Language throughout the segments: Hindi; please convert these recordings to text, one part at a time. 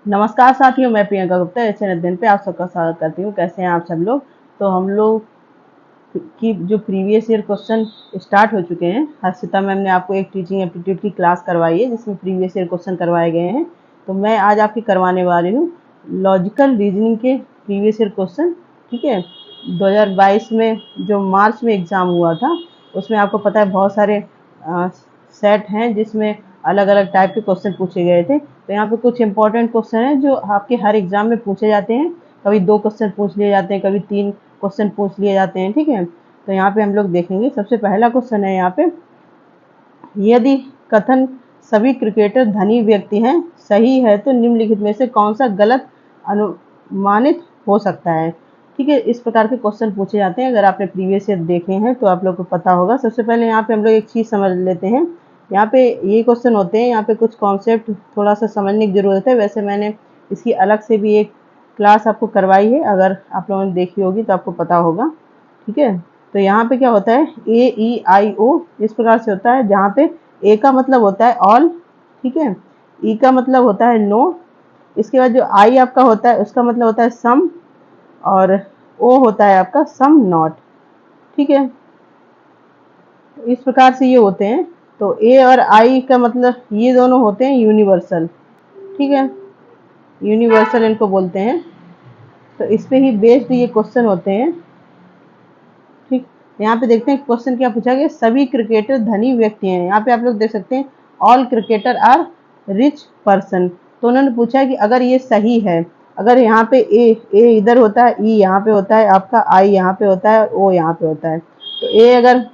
नमस्कार साथियों, मैं प्रियंका गुप्ता एचएन अध्ययन पे आप सबका स्वागत करती हूँ। कैसे हैं आप सब लोग। तो हम लोग की जो प्रीवियस ईयर क्वेश्चन स्टार्ट हो चुके हैं। हर्षिता मैम ने आपको एक टीचिंग एप्टीट्यूड की क्लास करवाई है जिसमें प्रीवियस ईयर क्वेश्चन करवाए गए हैं। तो मैं आज आपकी करवाने वाली हूँ लॉजिकल रीजनिंग के प्रीवियस ईयर क्वेश्चन। ठीक है, 2022 में जो मार्च में एग्ज़ाम हुआ था उसमें आपको पता है बहुत सारे सेट हैं जिसमें अलग अलग टाइप के क्वेश्चन पूछे गए थे। तो यहाँ पे कुछ इंपॉर्टेंट क्वेश्चन हैं जो आपके हर एग्जाम में पूछे जाते हैं। कभी 2 क्वेश्चन पूछ लिए जाते हैं, कभी 3 क्वेश्चन पूछ लिए जाते हैं। ठीक है, तो यहाँ पे हम लोग देखेंगे। सबसे पहला क्वेश्चन है यहाँ पे, यदि कथन सभी क्रिकेटर धनी व्यक्ति हैं सही है तो निम्नलिखित में से कौन सा गलत अनुमानित हो सकता है। ठीक है, इस प्रकार के क्वेश्चन पूछे जाते हैं। अगर आपने प्रीवियस ईयर देखे हैं तो आप लोग को पता होगा। सबसे पहले यहाँ पे हम लोग एक चीज़ समझ लेते हैं। यहाँ पे ये क्वेश्चन होते हैं, यहाँ पे कुछ कॉन्सेप्ट थोड़ा सा समझने की ज़रूरत है। वैसे मैंने इसकी अलग से भी एक क्लास आपको करवाई है, अगर आप लोगों ने देखी होगी तो आपको पता होगा। ठीक है, तो यहाँ पे क्या होता है, ए ई आई ओ इस प्रकार से होता है, जहाँ पे ए का मतलब होता है ऑल, ठीक है, ई का मतलब होता है नो, इसके बाद जो आई आपका होता है उसका मतलब होता है सम, और ओ होता है आपका सम नॉट। ठीक है, इस प्रकार से ये होते हैं। तो ए और आई का मतलब ये दोनों होते हैं यूनिवर्सल। ठीक है, यूनिवर्सल इनको बोलते हैं। तो इस पे ही बेस्ड ये क्वेश्चन होते हैं। ठीक, यहाँ पे देखते हैं क्वेश्चन क्या पूछा गया। सभी क्रिकेटर धनी व्यक्ति हैं। यहाँ पे आप लोग देख सकते हैं all cricketer are rich person. तो उन्होंने पूछा है कि अगर ये सही है, अगर यहाँ पे ए इधर होता है, ई यहाँ पे होता है, आपका आई यहाँ पे होता है, ओ यहाँ पे होता है। तो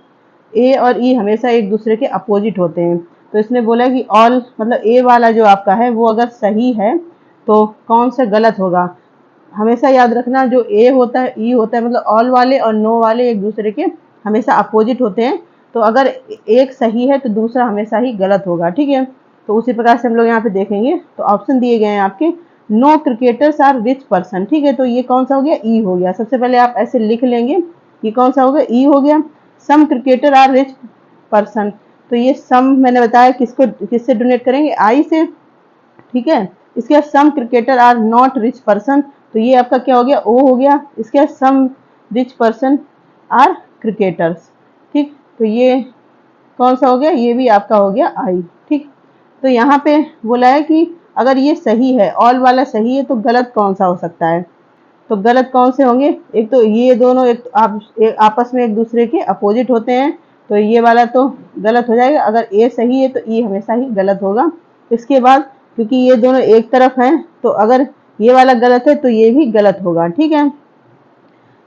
ए और ई हमेशा एक दूसरे के अपोजिट होते हैं। तो इसने बोला कि ऑल मतलब ए वाला जो आपका है वो अगर सही है तो कौन सा गलत होगा। हमेशा याद रखना, जो ए होता है, ई होता है, मतलब ऑल वाले और नो वाले एक दूसरे के हमेशा अपोजिट होते हैं। तो अगर एक सही है तो दूसरा हमेशा ही गलत होगा। ठीक है, तो उसी प्रकार से हम लोग यहाँ पे देखेंगे। तो ऑप्शन दिए गए हैं आपके, no cricketers are rich person. ठीक है, तो ये कौन सा हो गया, ई हो गया। सबसे पहले आप ऐसे लिख लेंगे, ये कौन सा होगा, ई हो गया। सम क्रिकेटर आर रिच पर्सन, तो ये सम मैंने बताया किसको किससे डोनेट करेंगे, आई से। ठीक है, इसके बाद some cricketer are not rich person, तो ये आपका क्या हो गया, ओ हो गया। इसके बाद some rich person are cricketers. ठीक, तो ये कौन सा हो गया, ये भी आपका हो गया आई। ठीक, तो यहाँ पे बोला है कि अगर ये सही है, ऑल वाला सही है, तो गलत कौन सा हो सकता है। तो गलत कौन से होंगे, एक तो ये दोनों आपस में एक दूसरे के अपोजिट होते हैं, तो ये वाला तो गलत हो जाएगा। अगर ए सही है तो ई हमेशा ही गलत होगा। इसके बाद क्योंकि ये दोनों एक तरफ हैं, तो अगर ये वाला गलत है तो ये भी गलत होगा। ठीक है,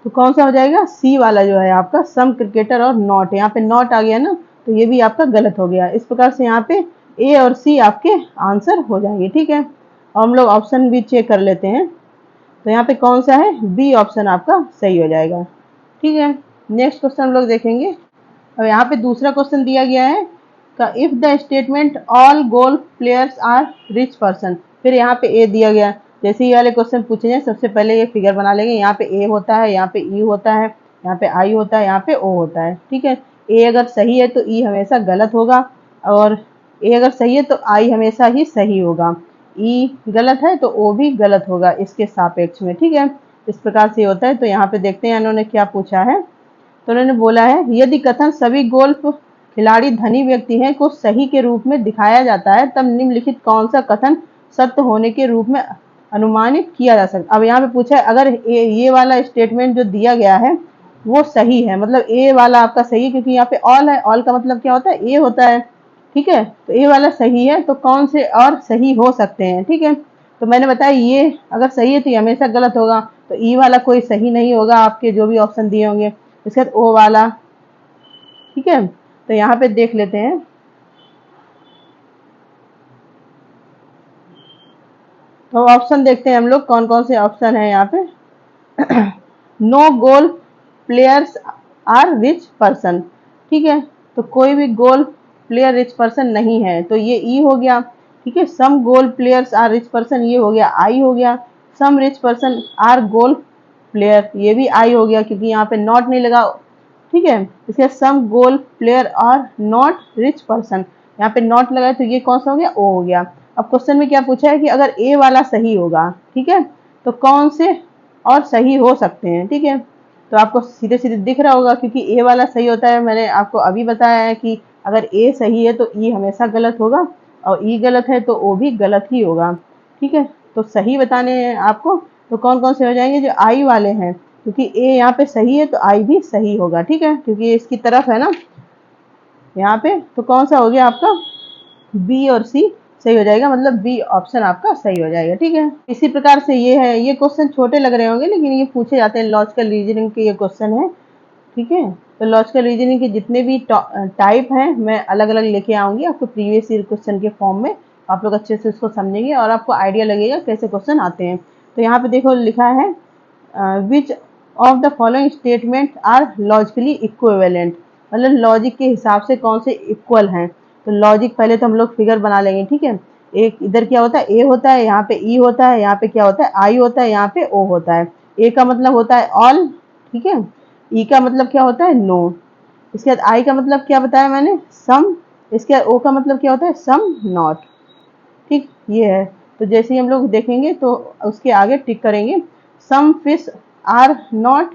तो कौन सा हो जाएगा, सी वाला जो है आपका, सम क्रिकेटर और नॉट। यहाँ पे नॉट आ गया ना, तो ये भी आपका गलत हो गया। इस प्रकार से यहाँ पे ए और सी आपके आंसर हो जाएंगे। ठीक है, और हम लोग ऑप्शन भी चेक कर लेते हैं। तो यहाँ पे कौन सा है, बी ऑप्शन आपका सही हो जाएगा। ठीक है, नेक्स्ट क्वेश्चन हम लोग देखेंगे। अब यहाँ पे दूसरा क्वेश्चन दिया गया है का, if the statement all golf players are rich person. फिर यहाँ पे ए दिया गया। जैसे ये वाले क्वेश्चन पूछे जाए, सबसे पहले ये फिगर बना लेंगे। यहाँ पे ए होता है, यहाँ पे ई होता है, यहाँ पे आई होता है, यहाँ पे ओ होता है। ठीक है, ए अगर सही है तो ई हमेशा गलत होगा, और ए अगर सही है तो आई हमेशा ही सही होगा। ई गलत है तो ओ भी गलत होगा इसके सापेक्ष में। ठीक है, इस प्रकार से होता है। तो यहाँ पे देखते हैं इन्होंने क्या पूछा है। तो उन्होंने बोला है, यदि कथन सभी गोल्फ खिलाड़ी धनी व्यक्ति हैं को सही के रूप में दिखाया जाता है, तब निम्नलिखित कौन सा कथन सत्य होने के रूप में अनुमानित किया जा सकता। अब यहाँ पे पूछा है, अगर ये वाला स्टेटमेंट जो दिया गया है वो सही है, मतलब ए वाला आपका सही है, क्योंकि यहाँ पे ऑल है, ऑल का मतलब क्या होता है, ए होता है। ठीक है, तो ए वाला सही है, तो कौन से और सही हो सकते हैं। ठीक है, तो मैंने बताया ये अगर सही है तो ये हमेशा गलत होगा, तो ई वाला कोई सही नहीं होगा आपके जो भी ऑप्शन दिए होंगे। इसके बाद ओ वाला। ठीक है, तो यहाँ पे देख लेते हैं। तो ऑप्शन देखते हैं हम लोग कौन कौन से ऑप्शन है यहाँ पे। No golf players are rich person. ठीक है, तो कोई भी गोल्फ प्लेयर रिच पर्सन नहीं है, तो ये ई हो गया। ठीक है, some golf players are rich person, ये हो गया आई हो गया। Some rich person are golf player, ये भी आई हो गया, क्योंकि यहाँ पे नॉट नहीं लगा। ठीक है, इसके some golf player are not rich person, यहाँ पे नॉट लगा है, तो ये कौन सा हो गया, ओ हो गया। अब क्वेश्चन में क्या पूछा है कि अगर ए वाला सही होगा, ठीक है, तो कौन से और सही हो सकते हैं, ठीक है। तो आपको सीधे सीधे दिख रहा होगा, क्योंकि ए वाला सही होता है, मैंने आपको अभी बताया है कि अगर ए सही है तो ई हमेशा गलत होगा, और ई गलत है तो ओ भी गलत ही होगा, ठीक है। तो सही बताने हैं आपको, तो कौन कौन से हो जाएंगे, जो आई वाले हैं, क्योंकि ए यहाँ पे सही है तो आई भी सही होगा, ठीक है, क्योंकि ये इसकी तरफ है ना यहाँ पे। तो कौन सा हो गया आपका, बी और सी सही हो जाएगा, मतलब बी ऑप्शन आपका सही हो जाएगा, ठीक है। इसी प्रकार से ये है, ये क्वेश्चन छोटे लग रहे होंगे लेकिन ये पूछे जाते हैं, लॉजिकल रीजनिंग के ये क्वेश्चन है, ठीक है। तो लॉजिकल रीजनिंग के जितने भी टाइप हैं मैं अलग अलग लेके आऊंगी आपको प्रीवियस ईयर क्वेश्चन के फॉर्म में, आप लोग अच्छे से उसको समझेंगे और आपको आइडिया लगेगा कैसे क्वेश्चन आते हैं। तो यहाँ पे देखो लिखा है which of the following statement are logically equivalent, मतलब लॉजिक के हिसाब से कौन से इक्वल हैं। तो लॉजिक पहले तो हम लोग फिगर बना लेंगे, ठीक है। एक इधर क्या होता है, ए होता है, यहाँ पे ई होता है, यहाँ पे क्या होता है, आई होता है, यहाँ पे ओ होता है। ए का मतलब होता है ऑल, ठीक है। ई का मतलब क्या होता है, नो। इसके बाद आई का मतलब क्या बताया मैंने, सम। इसके बाद ओ का मतलब क्या होता है, सम नॉट, ठीक, ये है। तो जैसे ही हम लोग देखेंगे तो उसके आगे टिक करेंगे, सम फिश आर नॉट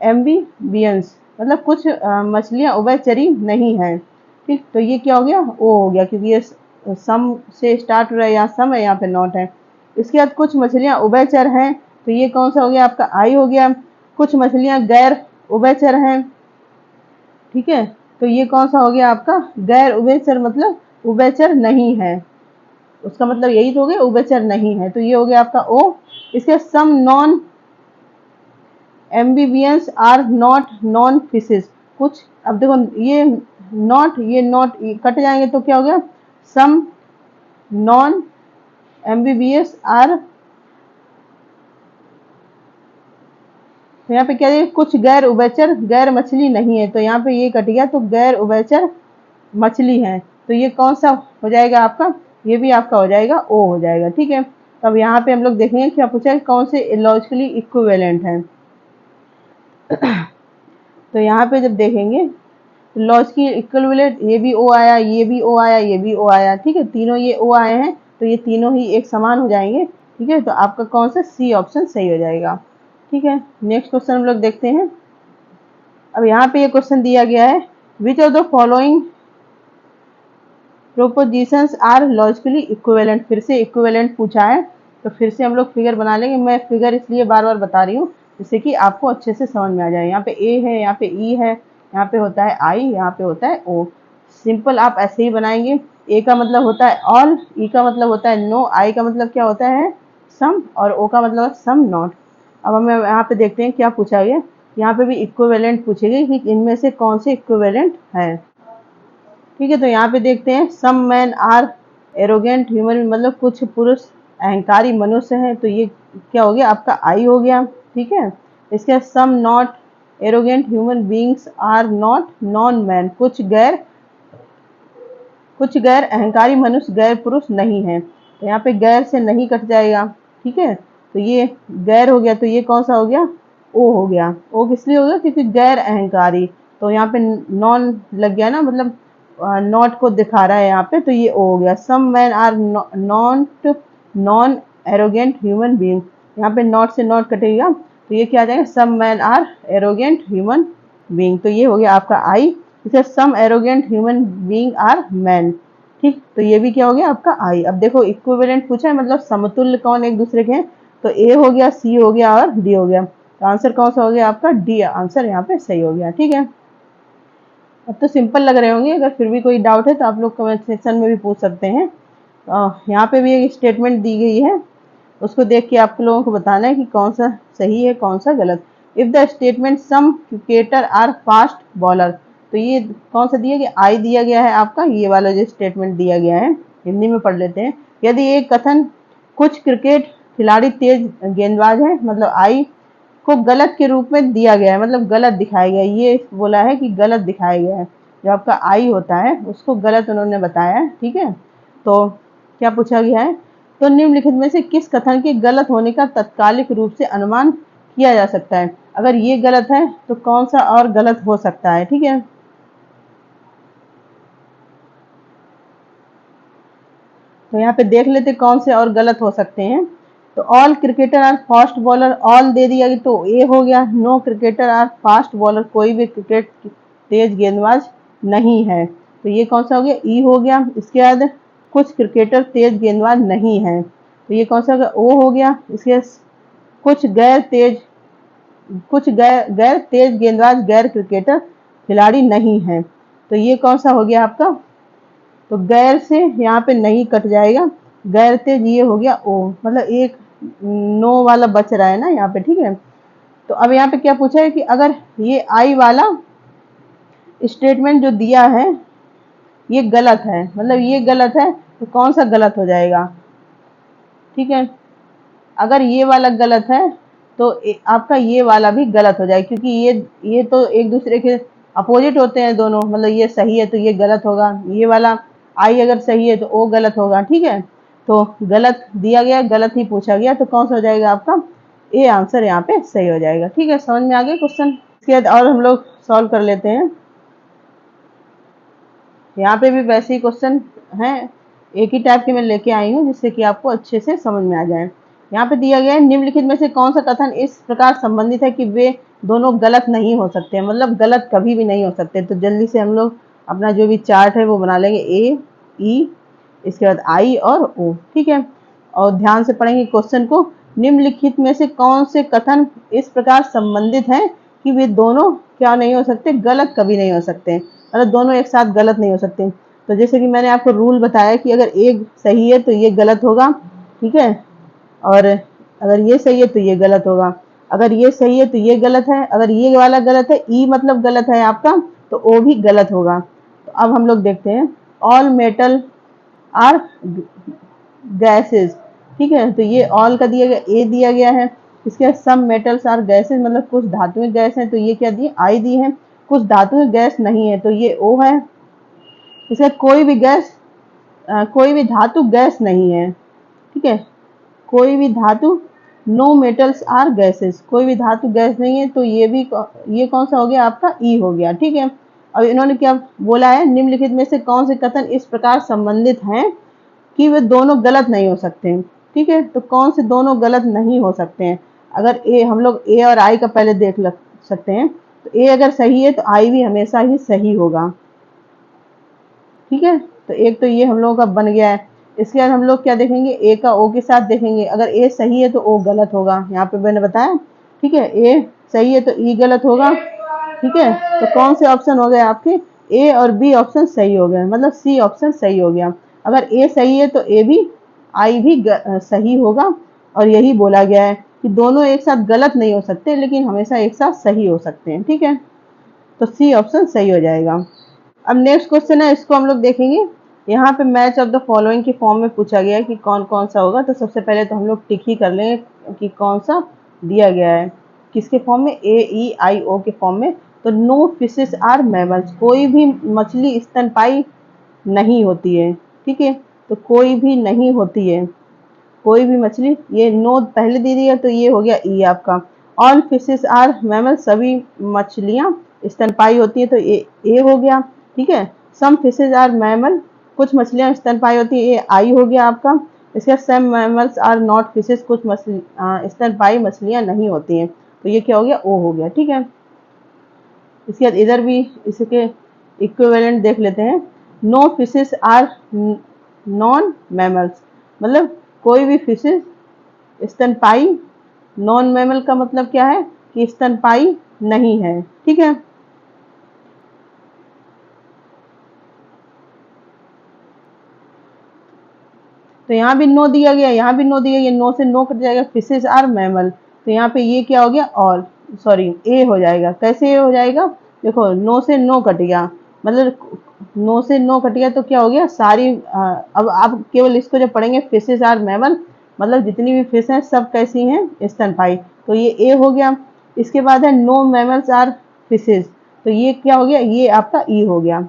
एम्बीबियंस, मतलब कुछ मछलियां उभयचरी नहीं हैं, ठीक। तो ये क्या हो गया, ओ हो गया, क्योंकि ये सम से स्टार्ट हो रहा है, यहाँ सम है, यहाँ पे नॉट है। इसके बाद कुछ मछलियां उभयचर हैं, तो ये कौन सा हो गया आपका, आई हो गया। कुछ मछलियां गैर उभयचर हैं, ठीक है, तो ये कौन सा हो गया आपका, गैर उभयचर, मतलब उभयचर नहीं है, उसका मतलब यही तो हो गया, उभयचर नहीं है, तो ये हो गया आपका ओ। इसके some non amphibians are not non fishes, कुछ, अब देखो ये नॉट, ये नॉट कट जाएंगे तो क्या हो गया, सम नॉन एम्बीबियस आर, तो यहाँ पे क्या है, कुछ गैर उभयचर गैर मछली नहीं है, तो यहाँ पे ये कट गया, तो गैर उभयचर मछली है, तो ये कौन सा हो जाएगा आपका, ये भी आपका हो जाएगा ओ हो जाएगा, ठीक है। तो अब यहाँ पे हम लोग देखेंगे क्या पूछा है, कौन से लॉजिकली इक्विवेलेंट हैं। तो यहाँ पे जब देखेंगे लॉजिकली इक्विवेलेंट, ये भी ओ आया, ये भी ओ आया, ये भी ओ आया, ठीक है, तीनों ये ओ आए हैं, तो ये तीनों ही एक समान हो जाएंगे, ठीक है। तो आपका कौन सा, सी ऑप्शन सही हो जाएगा, ठीक है। नेक्स्ट क्वेश्चन हम लोग देखते हैं। अब यहाँ पे ये क्वेश्चन दिया गया है, which of the following propositions are logically equivalent, फिर से इक्विवेलेंट पूछा है, तो फिर से हम लोग फिगर बना लेंगे। मैं फिगर इसलिए बार बार बता रही हूँ जिससे कि आपको अच्छे से समझ में आ जाए। यहाँ पे ए है, यहाँ पे ई है, यहाँ पे होता है आई, यहाँ पे होता है ओ। सिंपल आप ऐसे ही बनाएंगे। ए का मतलब होता है ऑल, ई का मतलब होता है नो, आई का मतलब क्या होता है, सम, और ओ का मतलब है सम नॉट। अब हमें यहाँ पे देखते हैं क्या पूछा गया। यहाँ पे भी इक्विवेलेंट पूछेगी कि इनमें से कौन से इक्विवेलेंट है, ठीक है। तो यहाँ पे देखते हैं, सम मैन आर एरोगेंट ह्यूमन, मतलब कुछ पुरुष अहंकारी मनुष्य हैं, तो ये क्या हो गया आपका, आई हो गया, ठीक है। इसके some not arrogant human beings are not non man, कुछ गैर अहंकारी मनुष्य गैर पुरुष नहीं है, तो यहाँ पे गैर से नहीं कट जाएगा, ठीक है। तो ये गैर हो गया, तो ये कौन सा हो गया, ओ हो गया। ओ किस लिए हो गया, क्योंकि गैर अहंकारी, तो यहाँ पे नॉन लग गया ना, मतलब नॉट को दिखा रहा है यहाँ पे, तो ये ओ हो गया। Some man are not non arrogant human being, यहाँ पे नॉट से नॉट कटेगा, तो ये क्या आ जाएगा, some man are arrogant human being, तो ये हो गया आपका आई। इसे some arrogant human being are man, ठीक, तो ये भी क्या हो गया आपका आई। अब देखो इक्विवेलेंट पूछा है, मतलब समतुल्य कौन एक दूसरे के हैं, तो ए हो गया, सी हो गया और डी हो गया, तो आंसर कौन सा हो गया आपका, डी आंसर यहाँ पे सही हो गया, ठीक है। अब तो सिंपल लग रहे होंगे, अगर फिर भी कोई डाउट है तो आप लोग कमेंट सेक्शन में भी पूछ सकते हैं। यहाँ पे भी एक स्टेटमेंट दी गई है, उसको देख के आप लोगों को बताना है कि कौन सा सही है कौन सा गलत। If the statement some cricketer are fast bowler, तो ये कौन सा दिया गया, आई दिया गया है आपका, ये वाला जो स्टेटमेंट दिया गया है, हिंदी में पढ़ लेते हैं। यदि एक कथन कुछ क्रिकेट खिलाड़ी तेज गेंदबाज है, मतलब आई को गलत के रूप में दिया गया है, मतलब गलत दिखाया गया है, ये बोला है कि गलत दिखाया गया है, जो आपका आई होता है उसको गलत उन्होंने बताया है, ठीक है। तो क्या पूछा गया है, तो निम्नलिखित में से किस कथन के गलत होने का तत्कालिक रूप से अनुमान किया जा सकता है, अगर ये गलत है तो कौन सा और गलत हो सकता है, ठीक है। तो यहाँ पे देख लेते कौन से और गलत हो सकते हैं। तो all cricketer are fast bowler, all दे दिया तो ए हो गया। No cricketer are fast bowler, कोई भी क्रिकेट तेज गेंदबाज नहीं है, तो ये कौन सा हो गया, ई हो गया। इसके बाद कुछ क्रिकेटर तेज गेंदबाज नहीं है, तो ये कौन सा हो गया, ओ हो गया। इसके कुछ गैर तेज गेंदबाज गैर क्रिकेटर खिलाड़ी नहीं है, तो ये कौन सा हो गया आपका, तो गैर से यहाँ पे नहीं कट जाएगा, गैर तेज ये हो गया ओ, मतलब एक नो वाला बच रहा है ना यहाँ पे, ठीक है। तो अब यहाँ पे क्या पूछा है कि अगर ये आई वाला स्टेटमेंट जो दिया है ये गलत है, मतलब ये गलत है, तो कौन सा गलत हो जाएगा, ठीक है। अगर ये वाला गलत है तो आपका ये वाला भी गलत हो जाएगा, क्योंकि ये तो एक दूसरे के अपोजिट होते हैं दोनों, मतलब ये सही है तो ये गलत होगा, ये वाला आई अगर सही है तो ओ गलत होगा, ठीक है। तो गलत दिया गया, गलत ही पूछा गया, तो कौन सा हो जाएगा आपका, ए आंसर यहाँ पे सही हो जाएगा, ठीक है। समझ में आ गया क्वेश्चन। इसके बाद और हम लोग सॉल्व कर लेते हैं। यहाँ पे भी वैसे ही क्वेश्चन हैं, एक ही टाइप के मैं लेके आई हूँ जिससे कि आपको अच्छे से समझ में आ जाए। यहाँ पे दिया गया है निम्नलिखित में से कौन सा कथन इस प्रकार संबंधित है कि वे दोनों गलत नहीं हो सकते, मतलब गलत कभी भी नहीं हो सकते। तो जल्दी से हम लोग अपना जो भी चार्ट है वो बना लेंगे, ए, ई, इसके बाद आई और ओ, ठीक है। और ध्यान से पढ़ेंगे क्वेश्चन को। निम्नलिखित में से कौन से कथन इस प्रकार संबंधित हैं कि वे दोनों क्या नहीं हो सकते, गलत कभी नहीं हो सकते, मतलब दोनों एक साथ गलत नहीं हो सकते। तो जैसे कि मैंने आपको रूल बताया कि अगर एक सही है तो ये गलत होगा, ठीक है, और अगर ये सही है तो ये गलत होगा, अगर ये सही है तो ये गलत है, अगर ये वाला गलत है, ई मतलब गलत है आपका, तो ओ भी गलत होगा। तो अब हम लोग देखते हैं, ऑल मेटल आर गैसेज, ठीक है, तो ये ऑल का दिया गया, ए दिया गया है। इसके सम मेटल्स आर गैसेज, मतलब कुछ धातुएं गैस हैं, तो ये क्या दिए, आई दी है। कुछ धातुएं गैस नहीं है, तो ये ओ है। इसका कोई भी धातु गैस नहीं है, ठीक है, कोई भी धातु, नो मेटल्स आर गैसेस, कोई भी धातु गैस नहीं है, तो ये कौन सा हो गया आपका, ई हो गया, ठीक है। अब इन्होंने क्या बोला है, निम्नलिखित में से कौन से कथन इस प्रकार संबंधित हैं कि वे दोनों गलत नहीं हो सकते, ठीक है। तो कौन से दोनों गलत नहीं हो सकते हैं, अगर ए, हम लोग ए और आई का पहले देख सकते हैं। तो ए अगर सही है तो आई भी हमेशा ही सही होगा, ठीक है। तो एक तो ये हम लोगों का बन गया है। इसके बाद हम लोग क्या देखेंगे, ए का ओ के साथ देखेंगे। अगर ए सही है तो ओ गलत होगा, यहाँ पे मैंने बताया, ठीक है। ए सही है तो ई गलत होगा, ठीक है। तो कौन से ऑप्शन हो गए आपके, ए और बी ऑप्शन सही हो गए, मतलब सी ऑप्शन सही हो गया। अगर ए सही है तो ए भी, आई भी सही होगा। और यही बोला गया है कि दोनों एक साथ गलत नहीं हो सकते, लेकिन हमेशा एक साथ सही हो सकते हैं, ठीक है। तो सी ऑप्शन सही हो जाएगा। अब नेक्स्ट क्वेश्चन है, इसको हम लोग देखेंगे। यहाँ पे मैच ऑफ द फॉलोइंग के फॉर्म में पूछा गया है कि कौन कौन सा होगा। तो सबसे पहले तो हम लोग टिक ही कर लेंगे कि कौन सा दिया गया है, किसके फॉर्म में, ए, ई, आई, ओ के फॉर्म में। तो नो फिशेस आर मैमल्स, कोई भी मछली स्तनपायी नहीं होती है, ठीक है। तो कोई भी नहीं होती है, कोई भी मछली, ये नो पहले दे दिया तो ये हो गया ई आपका। ऑल फिशेस आर मैमल, सभी मछलियां स्तनपायी होती है, तो ए हो गया, ठीक है। सम फिशेज आर मैमल, कुछ मछलियां स्तनपायी होती है, ये आई हो गया आपका। इसके सम मैमल्स आर नॉट फिशेज, कुछ स्तनपायी मछलियां नहीं होती हैं, तो ये क्या हो गया, ओ हो गया, ठीक है। इसके बाद इधर भी इसके इक्विवेलेंट देख लेते हैं। No fishes are non mammals, मतलब कोई भी फिशेज स्तनपायी, नॉन मैमल का मतलब क्या है कि स्तनपायी नहीं है, ठीक है। तो यहाँ भी नो दिया गया, यहाँ भी नो दिया गया, नो से नो कट जाएगा, फिशेज आर मैमल। तो यहाँ पे ये क्या हो गया, ऑल, सॉरी ए हो जाएगा। कैसे ए हो जाएगा, देखो नो से नो कट गया, मतलब नो से नो कट गया तो क्या हो गया, सारी अब आप केवल इसको जब पढ़ेंगे, फिशेज आर मैमल, मतलब जितनी भी फिश हैं सब कैसी हैं, स्तनपायी, तो ये ए हो गया। इसके बाद है नो मैमल्स आर फिशेज, तो ये क्या हो गया, ये आपका ई हो गया।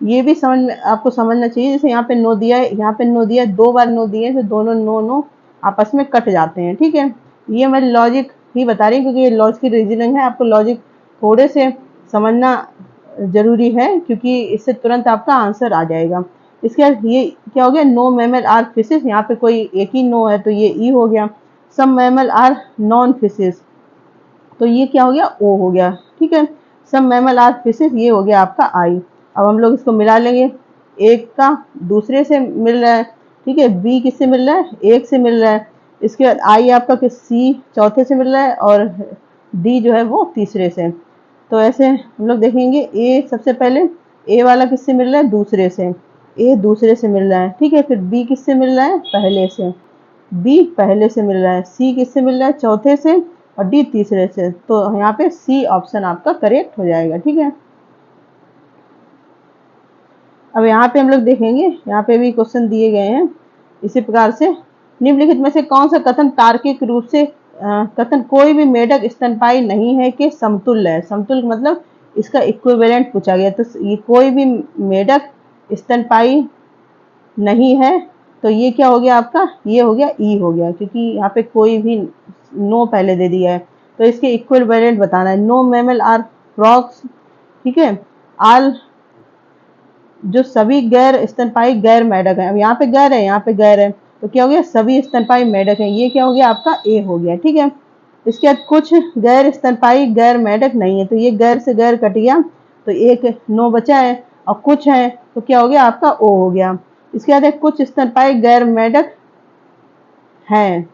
ये भी समझ में आपको समझना चाहिए, जैसे यहाँ पे नो दिया है, यहाँ पे नो दिया है, दो बार नो दिए, तो दोनों नो नो आपस में कट जाते हैं, ठीक है। ये मैं लॉजिक ही बता रही हूँ, क्योंकि ये लॉजिक रीजनिंग है, आपको लॉजिक थोड़े से समझना जरूरी है, क्योंकि इससे तुरंत आपका आंसर आ जाएगा। इसके बाद ये क्या हो गया, नो मैमल आर फिशेस, यहाँ पे कोई एक ही नो है तो ये ई हो गया। सम मैमल आर नॉन फिशेस, तो ये क्या हो गया, ओ हो गया। ठीक है, सम मैमल आर फिशेस, ये हो गया आपका आई। अब हम लोग इसको मिला लेंगे, एक का दूसरे से मिल रहा है, ठीक है, बी किससे मिल रहा है, एक से मिल रहा है। इसके बाद आई आपका किस, सी चौथे से मिल रहा है, और डी जो है वो तीसरे से। तो ऐसे हम लोग देखेंगे, ए सबसे पहले ए वाला किससे मिल रहा है, दूसरे से, ए दूसरे से मिल रहा है। ठीक है, फिर बी किससे मिल रहा है, पहले से, बी पहले से मिल रहा है, सी किससे मिल रहा है, चौथे से, और डी तीसरे से। तो यहाँ पे सी ऑप्शन आपका करेक्ट हो जाएगा। ठीक है, अब यहाँ पे हम लोग देखेंगे, यहाँ पे भी क्वेश्चन दिए गए हैं इसी प्रकार से, निम्नलिखित में से कौन सा कथन तार्किक रूप से कथन कोई भी मेढक स्तनपायी नहीं है कि समतुल्य है। समतुल्य मतलब इसका इक्विवेलेंट पूछा गया, तो ये कोई भी मेढक स्तनपायी नहीं है, तो ये क्या हो गया आपका, ये हो गया ई हो गया, क्योंकि यहाँ पे कोई भी नो पहले दे दिया है, तो इसके इक्विवेलेंट बताना है। नो मैमल आर फ्रॉग्स, ठीक है, आल, जो सभी गैर स्तनपायी गैर मेढक है। अब यहाँ पे गैर है, यहाँ पे गैर है, तो क्या हो गया, सभी स्तनपायी मेढक है, ये क्या हो गया आपका ए हो गया। ठीक है, इसके बाद कुछ गैर स्तनपायी गैर मेढक नहीं है, तो ये गैर से गैर कट गया, तो एक नो बचा है, और कुछ है तो क्या हो गया आपका ओ हो गया। इसके बाद कुछ स्तनपायी गैर मेढक हैं,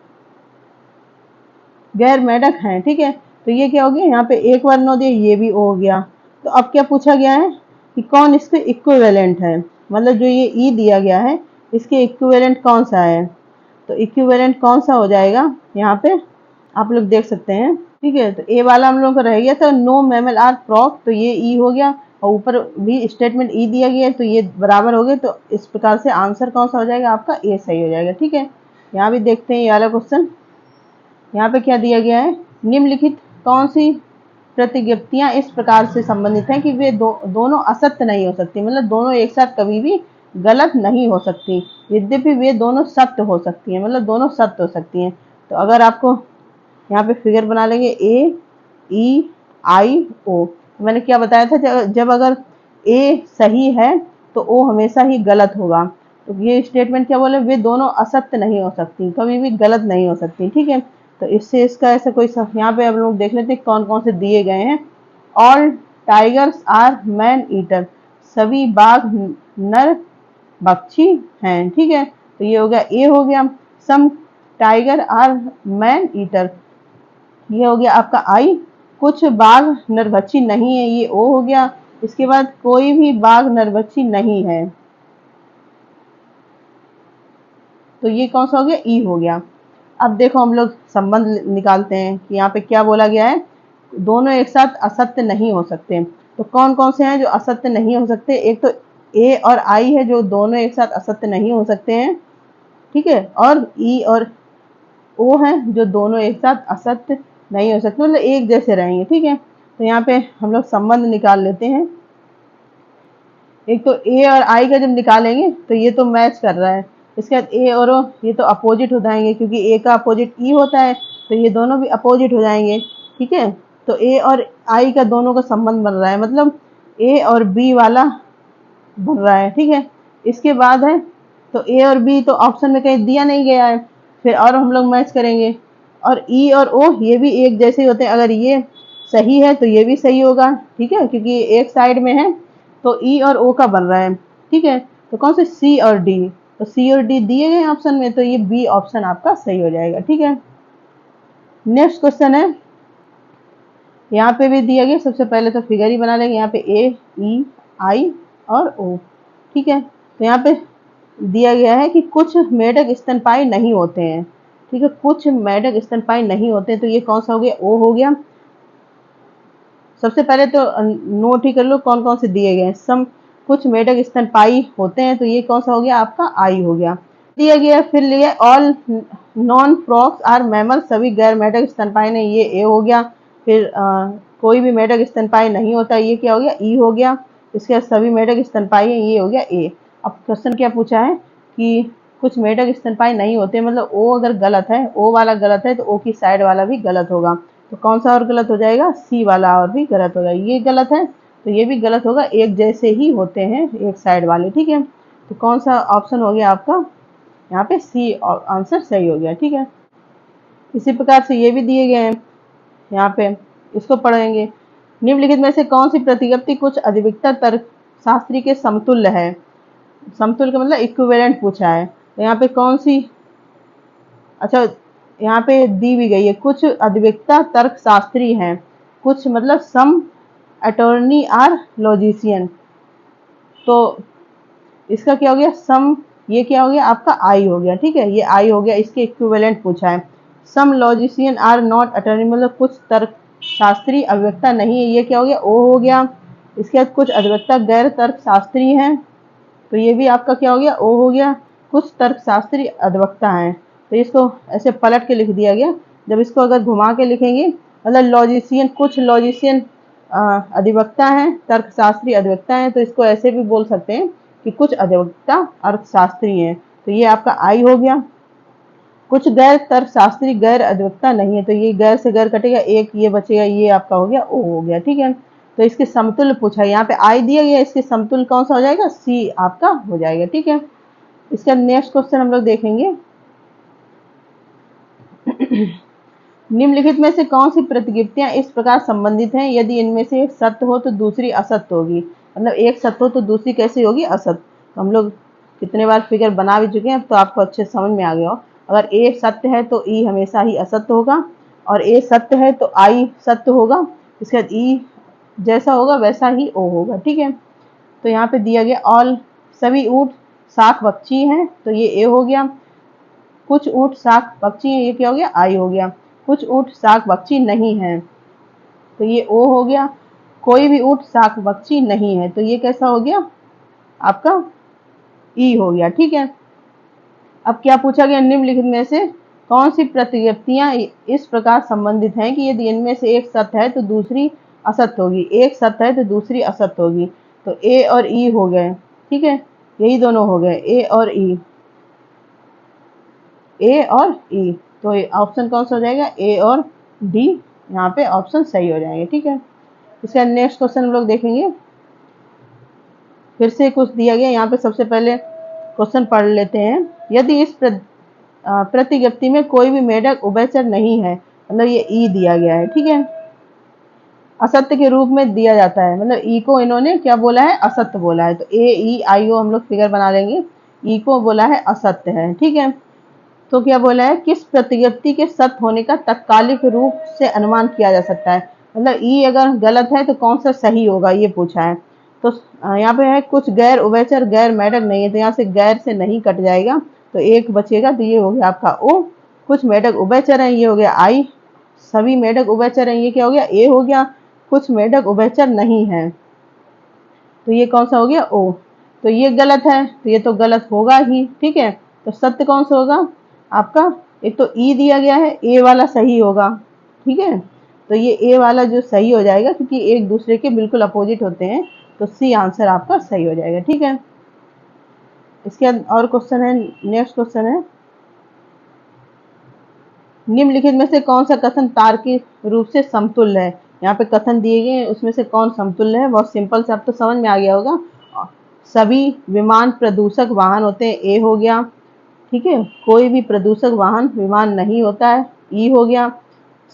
गैर मेढक हैं। ठीक है, तो ये क्या हो गया, यहाँ पे एक बार नो दिया, ये भी ओ हो गया। तो अब क्या पूछा गया है कि कौन इसके इक्विवेलेंट है, मतलब जो ये ई दिया गया है इसके इक्विवेलेंट कौन सा है। तो इक्विवेलेंट कौन सा हो जाएगा, यहाँ पे आप लोग देख सकते हैं। ठीक है, तो ए वाला हम लोग का रह गया था नो मैमल आर फ्रॉग, तो ये ई हो गया, और ऊपर भी स्टेटमेंट ई दिया गया है, तो ये बराबर हो गए। तो इस प्रकार से आंसर कौन सा हो जाएगा आपका, ए सही हो जाएगा। ठीक है, यहाँ भी देखते हैं ये वाला क्वेश्चन, यहाँ पे क्या दिया गया है, निम्नलिखित कौन सी प्रतिज्ञप्तियां इस प्रकार से संबंधित हैं कि वे दोनों असत्य नहीं हो सकती, मतलब दोनों एक साथ कभी भी गलत नहीं हो सकती, यद्यपि वे दोनों सत्य हो सकती हैं, मतलब दोनों सत्य हो सकती हैं। तो अगर आपको यहाँ पे फिगर बना लेंगे, ए ई आई ओ, मैंने क्या बताया था, जब अगर ए सही है तो ओ हमेशा ही गलत होगा। तो ये स्टेटमेंट क्या बोले, वे दोनों असत्य नहीं हो सकती, कभी भी गलत नहीं हो सकती। ठीक है, तो इससे इसका ऐसा कोई यहाँ पे हम लोग देख लेते हैं कौन कौन से दिए गए हैं। All tigers are man eater, सभी बाघ नर भक्षी हैं। ठीक है, तो ये हो गया ए हो गया। सम टाइगर आर मैन ईटर, ये हो गया आपका आई। कुछ बाघ नरभक्षी नहीं है, ये ओ हो गया। इसके बाद कोई भी बाघ नरभक्षी नहीं है, तो ये कौन सा हो गया, ई हो गया। अब देखो हम लोग संबंध निकालते हैं कि यहाँ पे क्या बोला गया है, दोनों एक साथ असत्य नहीं हो सकते। तो कौन कौन से हैं जो असत्य नहीं हो सकते, एक तो ए और आई है जो दोनों एक साथ असत्य नहीं हो सकते हैं। ठीक है, और ई और ओ है जो दोनों एक साथ असत्य नहीं हो सकते, मतलब एक जैसे रहेंगे। ठीक है, तो यहाँ पे हम लोग संबंध निकाल लेते हैं। एक तो ए और आई का जब निकालेंगे तो ये तो मैच कर रहा है, इसके बाद ए और ओ ये तो अपोजिट हो जाएंगे, क्योंकि ए का अपोजिट ई होता है, तो ये दोनों भी अपोजिट हो जाएंगे। ठीक है, तो ए और आई का दोनों का संबंध बन रहा है, मतलब ए और बी वाला बन रहा है। ठीक है, इसके बाद है, तो ए और बी तो ऑप्शन में कहीं दिया नहीं गया है, फिर और हम लोग मैच करेंगे। और ई और ओ ये भी एक जैसे ही होते हैं, अगर ये सही है तो ये भी सही होगा। ठीक है, क्योंकि एक साइड में है, तो ई और ओ का बन रहा है। ठीक है, तो कौन से, सी और डी, तो सी और डी दिए गए ऑप्शन में, तो ये बी ऑप्शन आपका सही हो जाएगा। ठीक है, नेक्स्ट क्वेश्चन है, यहाँ पे भी दिया गया, सबसे पहले तो फिगर ही बना लेंगे, यहाँ पे ए ई आई और ओ। ठीक है, तो यहाँ पे दिया गया है कि कुछ मेढक स्तनपायी नहीं होते हैं। ठीक है, कुछ मेढक स्तनपायी नहीं होते हैं, तो ये कौन सा हो गया, ओ हो गया। सबसे पहले तो नोट ही कर लो कौन कौन से दिए गए हैं। सम, कुछ मेढक स्तनपायी होते हैं, तो ये कौन सा हो गया आपका, आई हो गया। दिया गया, फिर लिया all non frogs are mammal, सभी गैर मेढक स्तनपायी नहीं, ये ए हो गया। फिर कोई भी मेढक स्तनपायी नहीं होता, ये क्या हो गया, ई हो गया। इसके बाद सभी मेढक स्तनपायी हैं, ये हो गया ए। अब क्वेश्चन क्या पूछा है कि कुछ मेढक स्तनपायी नहीं होते, मतलब ओ अगर गलत है, ओ वाला गलत है, तो ओ की साइड वाला भी गलत होगा। तो कौन सा और गलत हो जाएगा, सी वाला और भी गलत होगा। ये गलत है तो ये भी गलत होगा, एक जैसे ही होते हैं एक साइड वाले। ठीक है, तो कौन सा ऑप्शन हो गया आपका, यहाँ पे सी आंसर सही हो गया। ठीक है, इसी प्रकार से ये भी दिए गए हैं यहाँ पे, इसको पढ़ेंगे। निम्नलिखित में से कौन सी प्रतिज्ञप्ति कुछ अधिकतर तर्क शास्त्री के समतुल्य है। समतुल्य का मतलब इक्विवेलेंट पूछा है, तो यहाँ पे कौन सी, अच्छा यहाँ पे दी भी गई है, कुछ अधिकता तर्क शास्त्री हैं, कुछ मतलब सम अटॉर्नी आर लॉजिशियन। तो इसका क्या हो गया सम, ये क्या हो गया आपका आई हो गया। ठीक है, ये आई हो गया, इसके इक्विवेलेंट पूछा है। सम लॉजिशियन आर नॉट अटॉर्नी मतलब कुछ तर्क शास्त्री अधिवक्ता नहीं है, ये क्या हो गया ओ हो गया। इसके बाद कुछ अधिवक्ता गैर तर्क शास्त्री हैं, तो ये भी आपका क्या हो गया ओ हो गया। कुछ तर्कशास्त्री अधिवक्ता हैं, तो इसको ऐसे पलट के लिख दिया गया। जब इसको अगर घुमा के लिखेंगे मतलब लॉजिशियन, कुछ लॉजिशियन अधिवक्ता हैं, तर्कशास्त्री अधिवक्ता हैं, तो इसको ऐसे भी बोल सकते हैं कि कुछ अधिवक्ता अर्थशास्त्री हैं, तो ये आपका आई हो गया। कुछ गैर तर्कशास्त्री गैर अधिवक्ता नहीं है, तो ये गैर से गैर कटेगा, एक ये बचेगा, ये आपका हो गया ओ हो गया। ठीक है, तो इसके समतुल्य पूछा है, यहाँ पे आई दिया गया, इसके समतुल्य कौन सा हो जाएगा सी आपका हो जाएगा। ठीक है, इसका नेक्स्ट क्वेश्चन हम लोग देखेंगे। निम्नलिखित में से कौन सी प्रतिज्ञप्तियां इस प्रकार संबंधित हैं, यदि इनमें से एक सत्य हो तो दूसरी असत्य होगी। मतलब एक सत्य हो तो दूसरी कैसी होगी असत्य। तो हम लोग कितने बार फिगर बना भी चुके हैं, तो आपको अच्छे समझ में आ गया हो। अगर ए सत्य है तो ई हमेशा ही असत्य होगा, और ए सत्य है तो आई सत्य होगा। इसके बाद ई जैसा होगा वैसा ही ओ होगा। ठीक है, तो यहाँ पे दिया गया ऑल सभी ऊँट शाक पक्षी हैं, तो ये ए हो गया। कुछ ऊँट शाक पक्षी हैं, ये क्या हो गया आई हो गया। कुछ ऊँट शाक पक्षी नहीं है, तो ये ओ हो गया। कोई भी ऊँट शाक पक्षी नहीं है, तो ये कैसा हो गया आपका ई हो गया। ठीक है, अब क्या पूछा गया, निम्नलिखित में से कौन सी प्रतिज्ञप्तियां इस प्रकार संबंधित हैं कि यदि इनमें से एक सत्य है तो दूसरी असत्य होगी। एक सत्य है तो दूसरी असत्य होगी, तो ए और ई हो गए। ठीक है, यही दोनों हो गए ए और ई, ए और ई, तो ऑप्शन कौन सा हो जाएगा ए और डी, यहाँ पे ऑप्शन सही हो जाएंगे। ठीक है, इसका नेक्स्ट क्वेश्चन हम लोग देखेंगे। फिर से कुछ दिया गया, यहाँ पे सबसे पहले क्वेश्चन पढ़ लेते हैं। यदि इस प्रतिज्ञप्ति में कोई भी मेढक उभयचर नहीं है, मतलब ये ई दिया गया है। ठीक है, असत्य के रूप में दिया जाता है, मतलब ई को इन्होंने क्या बोला है असत्य बोला है, तो ए ई आई ओ हम लोग फिगर बना लेंगे। ई को बोला है असत्य है। ठीक है, तो क्या बोला है किस प्रतिज्ञप्ति के सत्य होने का तत्कालिक रूप से अनुमान किया जा सकता है। मतलब ई अगर गलत है तो कौन सा सही होगा ये पूछा है। तो यहाँ पे है कुछ गैर उभयचर गैर मेढक नहीं है, तो यहाँ से गैर से नहीं कट जाएगा, तो एक बचेगा, तो ये हो गया आपका ओ। कुछ मेढक उभयचर है, ये हो गया आई। सभी मेढक उभयचर हैं, ये क्या हो गया ए हो गया। कुछ मेढक उभयचर नहीं है, तो ये कौन सा हो गया ओ। तो ये गलत है, तो ये तो गलत होगा ही। ठीक है, तो सत्य कौन सा होगा आपका, एक तो ई दिया गया है, ए वाला सही होगा। ठीक है, तो ये ए वाला जो सही हो जाएगा, क्योंकि एक दूसरे के बिल्कुल अपोजिट होते हैं, तो सी आंसर आपका सही हो जाएगा। ठीक है, इसके बाद और क्वेश्चन है, नेक्स्ट क्वेश्चन है। निम्नलिखित में से कौन सा कथन तार्किक रूप से समतुल्य है। यहाँ पे कथन दिए गए हैं, उसमें से कौन समतुल्य है। बहुत सिंपल से, अब तो समझ में आ गया होगा। सभी विमान प्रदूषक वाहन होते हैं, ए हो गया। ठीक है, कोई भी प्रदूषक वाहन विमान नहीं होता है, ई हो गया।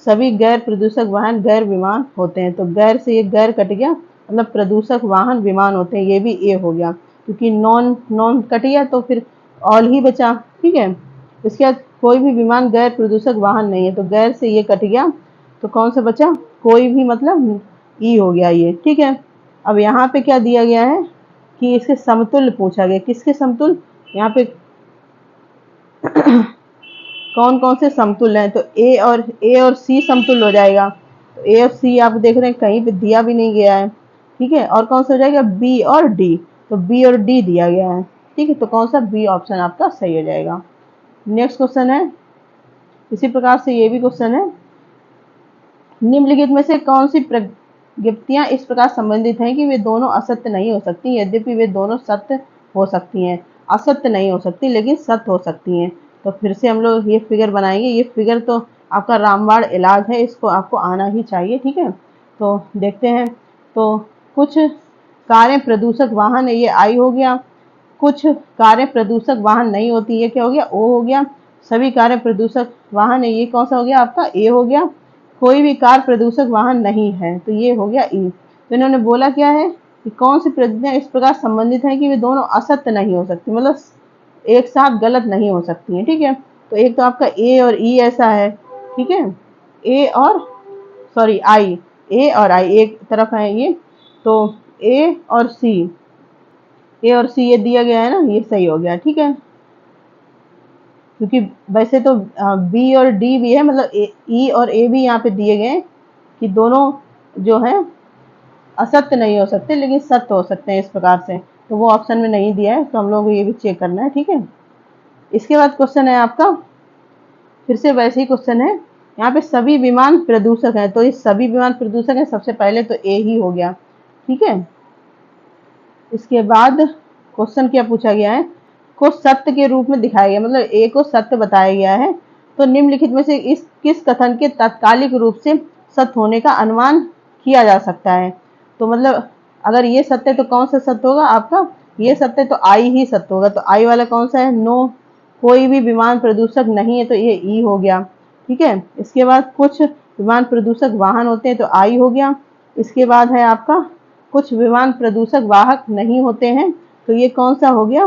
सभी गैर प्रदूषक वाहन गैर विमान होते हैं, तो गैर से ये गैर कट गया, मतलब प्रदूषक वाहन विमान होते हैं, ये भी ए हो गया। क्योंकि नॉन नॉन कट गया तो फिर ऑल ही बचा। ठीक है, इसके बाद कोई भी विमान गैर प्रदूषक वाहन नहीं है, तो गैर से ये कट गया, तो कौन सा बचा कोई भी, मतलब ई हो गया ये। ठीक है, अब यहाँ पे क्या दिया गया है कि इसके समतुल्य पूछा गया। किसके समतुल्य, यहाँ पे कौन कौन से समतुल्य हैं, तो ए और सी समतुल्य हो जाएगा। तो ए और सी आप देख रहे हैं कहीं पे दिया भी नहीं गया है। ठीक है, और कौन सा हो जाएगा बी और डी, तो बी और डी दिया गया है। ठीक है, तो कौन सा बी ऑप्शन आपका सही हो जाएगा। नेक्स्ट क्वेश्चन है, इसी प्रकार से ये भी क्वेश्चन है। निम्नलिखित में से कौन सी प्रतिज्ञप्तियां इस प्रकार संबंधित हैं कि वे दोनों असत्य नहीं हो सकती, यद्यपि वे दोनों सत्य हो सकती हैं। असत्य नहीं हो सकती लेकिन सत्य हो सकती हैं। तो फिर से हम लोग ये फिगर बनाएंगे। ये फिगर तो आपका रामबाण इलाज है, इसको आपको आना ही चाहिए। ठीक है, तो देखते हैं। तो कुछ कारें प्रदूषक वाहन है, ये आई हो गया। कुछ कार्य प्रदूषक वाहन नहीं होती, ये क्या हो गया, ओ हो गया। सभी कार्य प्रदूषक वाहन है, ये कौन सा हो गया आपका, ए हो गया। कोई भी कार प्रदूषक वाहन नहीं है, तो ये हो गया ई। तो इन्होंने बोला क्या है कि कौन सी प्रतिज्ञा इस प्रकार संबंधित है कि वे दोनों असत्य नहीं हो सकती, मतलब एक साथ गलत नहीं हो सकती है, ठीक है। तो एक तो आपका ए और ई ऐसा है, ठीक है, ए और सॉरी आई, ए और आई एक तरफ है ये, तो ए और सी, ए और सी ये दिया गया है ना, ये सही हो गया, ठीक है। क्योंकि वैसे तो बी और डी भी है, मतलब ई और ए भी यहाँ पे दिए गए कि दोनों जो है असत्य नहीं हो सकते लेकिन सत्य हो सकते हैं इस प्रकार से, तो वो ऑप्शन में नहीं दिया है, तो हम लोग को ये भी चेक करना है, ठीक है। इसके बाद क्वेश्चन है आपका, फिर से वैसे ही क्वेश्चन है, यहाँ पे सभी विमान प्रदूषक हैं, तो ये सभी विमान प्रदूषक हैं, सबसे पहले तो ए ही हो गया, ठीक है। इसके बाद क्वेश्चन क्या पूछा गया है, को सत्य के रूप में दिखाया गया, मतलब ए को सत्य बताया गया है, तो निम्नलिखित में से इस किस कथन के तात्कालिक रूप से सत्य होने का अनुमान किया जा सकता है। तो मतलब अगर ये सत्य तो कौन सा सत्य होगा आपका, ये सत्य तो आई ही सत्य होगा, तो आई वाला कौन सा है, नो, कोई भी विमान प्रदूषक नहीं है, तो ये ई हो गया, ठीक है। इसके बाद कुछ विमान प्रदूषक वाहन होते हैं, तो आई हो गया। इसके बाद है आपका कुछ विमान प्रदूषक वाहक नहीं होते हैं, तो ये कौन सा हो गया,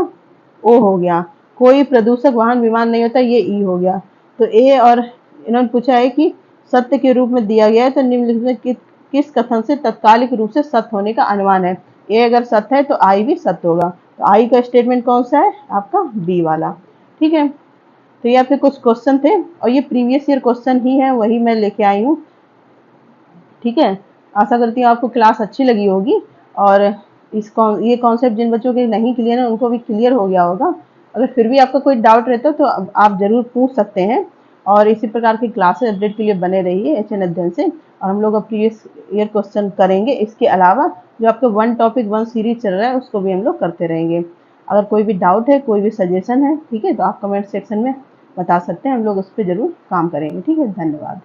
ओ हो गया। कोई प्रदूषक वाहन विमान नहीं होता, ये ई हो गया। तो ए और इन्होंने पूछा है कि सत्य के रूप में दिया गया है, तो निम्नलिखित में किस कथन से तत्कालिक रूप से सत्य होने का अनुमान है। ए अगर सत्य है तो आई भी सत्य होगा, तो आई का स्टेटमेंट कौन सा है आपका, बी वाला, ठीक है। तो ये आपके कुछ क्वेश्चन थे और ये प्रीवियस ईयर क्वेश्चन ही है, वही मैं लेके आई हूँ, ठीक है। आशा करती हूँ आपको क्लास अच्छी लगी होगी और ये कॉन्सेप्ट जिन बच्चों के नहीं क्लियर है उनको भी क्लियर हो गया होगा। अगर फिर भी आपका कोई डाउट रहता है तो आप जरूर पूछ सकते हैं, और इसी प्रकार की क्लासेस अपडेट के लिए बने रहिए एचएन अध्ययन से, और हम लोग अब प्रीवियस ईयर क्वेश्चन करेंगे। इसके अलावा जो आपका वन टॉपिक वन सीरीज चल रहा है उसको भी हम लोग करते रहेंगे। अगर कोई भी डाउट है, कोई भी सजेशन है, ठीक है, तो आप कमेंट सेक्शन में बता सकते हैं, हम लोग उस पर जरूर काम करेंगे, ठीक है। धन्यवाद।